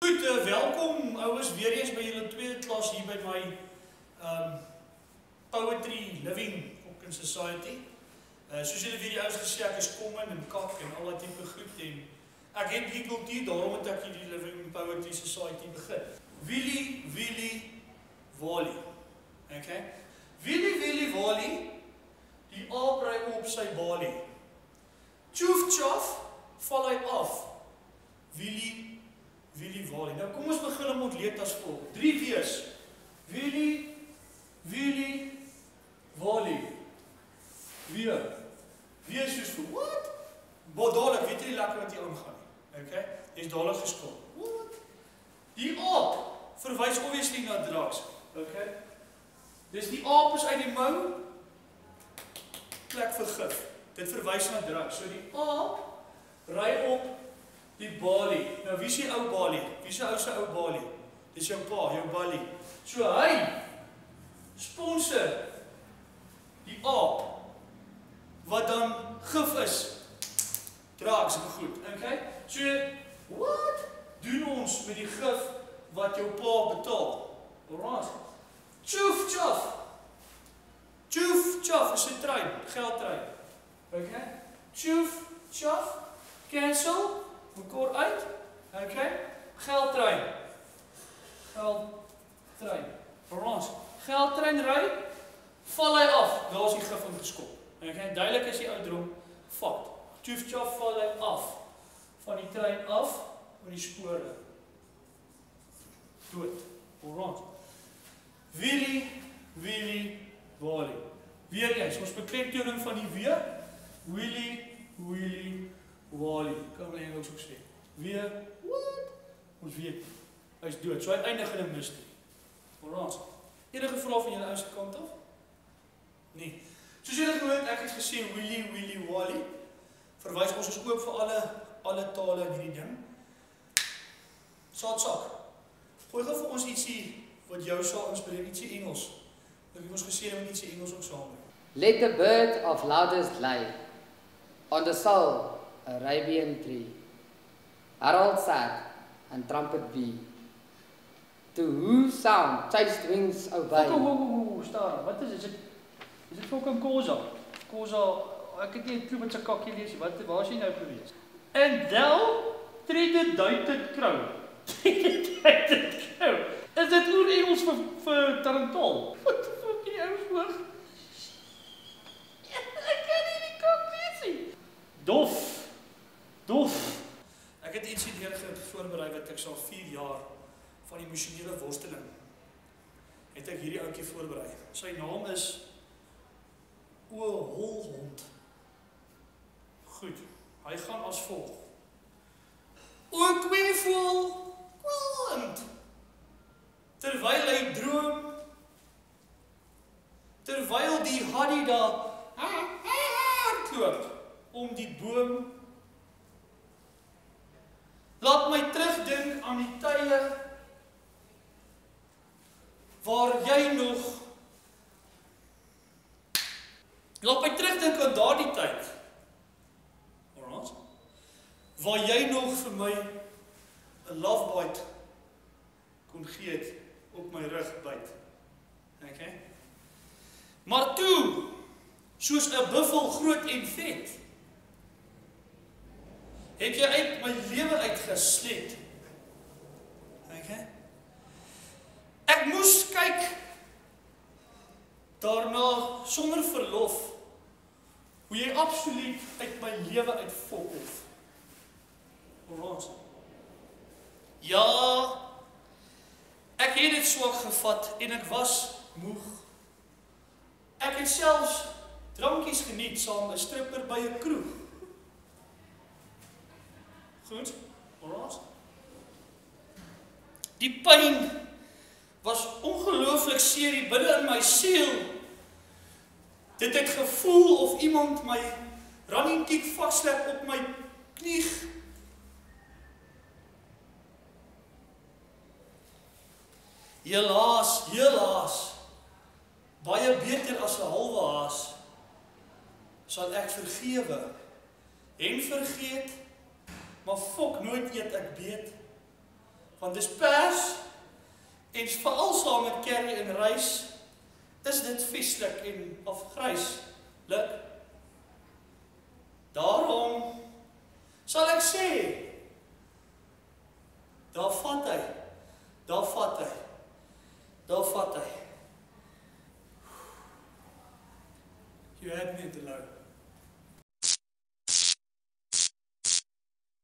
Goed, welkom ouers weer eens by julle tweede klas hier by my Poetry Living Cooking Society. Soos julle weer die ouers gesê, ek is common en kak en al die type goed en ek het die kultuur, daarom het ek die Living Poetry Society begin. Willy Wally. Okay? Willy Wally, die aap ry op sy balie. Tjoef tjof, val hy af. Willy Wally. Nou kom ons begin om ontleed as volg. 3 W's. Willy Wally. Wie is soos vir, what? Maar dadelik, weet jy lekker wat hier aangaan. Okay? Jy is dadelik geskil. What? Die aap verwys obviously na drugs. Okay? Dus die aap is uit die mou, plek vir gif. Dit verwys na drugs. So die aap ry op die balie. Nou wie is die ou balie? Wie is die ou se ou balie? Dis jou pa, jou balie. So hy sponsor die aap wat dan gif is. Drugs en goed. Okay? So wat doen ons met die gif wat jou pa betaal? Alright. Tjoef tjof. Tjoef tjof is 'n trein, geldtrein. Okay? Tjoef tjof. Cancel. Mekaar uit. Okay? Geldtrein. Alright. Geldtrein ry, val hy af. Daar is die gif ingeskop. Okay? Duidelik is die ouderdom vat. Tjoef tjof val hy af. Van die trein af, van die spore. Dood. Alright. Willy Wally. Weer eens, ons beklemtoning van die weer. Willy Wally. Kan hulle Engels ook sê. Weer, what? Ons weet, hy is dood. So hy eindig in 'n mystery. Alright. Enige vrae van julle ouers se kant af? Nee. Soos julle gehoor het, ek het gesê Willy Wally. Verwys ons is oop vir alle tale in hierdie ding. Sak. Gooi gou vir ons ietsie wat jou sal inspireer, ietsie Engels. Ek het ons gesê dat ietsie Engels ook saam doen. Let the bird of loudest lay on the sole Arabian tree. Herald sad and trumpet be. To whose sound chaste wings obey. Staan, wat is dit? Is dit fucking Kosa? Ek het nie 'n klub met sy kakkie lees nie. Waar is jy nou gewees? And thou treaded duited crow. Is dit oor Engels vir tarantaal? Wat die fuck die ouens hoog? Ek kan nie die kak lees nie. Dof. Ek het iets hier voorberei wat ek sal 4 jaar van emosionele worsteling het ek hierdie ouetjie voorberei. Sy naam is Holhond. Goed, hy gaan as volg. O kweefvoel, kwalend, terwyl hy droom, terwyl die haddie daar hardloop om die boom. Laat my terugdink aan die tye waar jy nog laat my terugdink aan daardie tyd. Alright? Waar jy nog vir my 'n love bite kon gee het op my rug byt. Okay? Maar toe, soos 'n buffel groot en vet, het jy uit my lewe uitgeslet. Okay? Ek moes kyk daarna sonder verlof hoe jy absoluut uit my lewe uitfokkel. Alright. Ja, ek het dit swak gevat en ek was moeg. Ek het selfs drankies geniet saam 'n stripper by 'n kroeg. Goed? Alright. Die pyn was ongelooflik seer hier binne in my siel. Dit het gevoel of iemand my rannientiek vasslap op my knieg. Helaas, baie beter as 'n halwe haas, sal ek vergewe en vergeet, maar fok nooit eet ek beet. Want dis pers, en veral saam met curry en rys, is dit vieslik en of gryslik. Daarom sal ek sê, daar vat hy. You had me at the low.